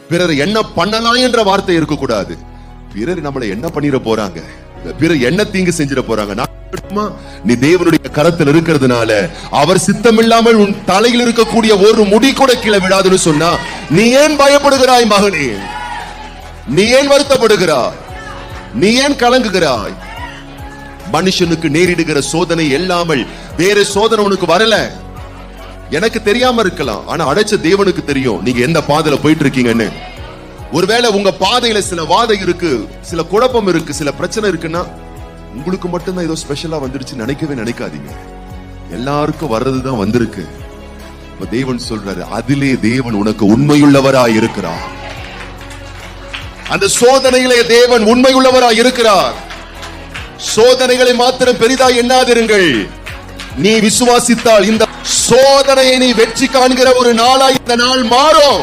பிறர் என்ன பண்ணலாம் என்ற வார்த்தை இருக்கக்கூடாது. பிறர் நம்மளை என்ன பண்ணிட போறாங்க, பிறர் என்ன தீங்கு செஞ்சிட போறாங்க. நீ தேவனுடைய கரத்தில் இருக்கிறதுனால அவர் சித்தமில்லாமல் உன் தலையில் இருக்கக்கூடிய ஒரு முடி கூட கீழே விடாதுன்னு சொன்னா நீ ஏன் பயப்படுகிறாய் மகனே? நீ ஏன் வருத்தப்படுகிறாய்? நீ ஏன் கலங்குகிறாய்? மனுஷனுக்கு நேரிடுகிற சோதனை இல்லாமல் வேற சோதனை உனக்கு வரல. எனக்கு தெரியாம இருக்கலாம், ஆனா அடைச்ச தேவனுக்கு தெரியும் நீங்க எந்த பாதையில போயிட்டு இருக்கீங்கன்னு. ஒருவேளை உங்க பாதையில சில வாதை இருக்கு, சில குழப்பம் இருக்கு, சில பிரச்சனை இருக்குன்னா உங்களுக்கு மட்டும்தான் ஏதோ ஸ்பெஷலா வந்துடுச்சு நினைக்கவே நினைக்காதீங்க. எல்லாருக்கும் வர்றதுதான் வந்திருக்கு. தேவன் சொல்றாரு, அதிலே தேவன் உனக்கு உண்மையுள்ளவராய் இருக்கிறார். அந்த சோதனையிலே தேவன் உண்மையுள்ளவராய் இருக்கிறார். சோதனைகளை மாத்திரம் பெரிதாய் எண்ணாதிருங்கள். நீ விசுவாசித்தால் இந்த சோதனையை நீ வெற்றி காண்கிற ஒரு நாளாய் இந்த நாள் மாறும்.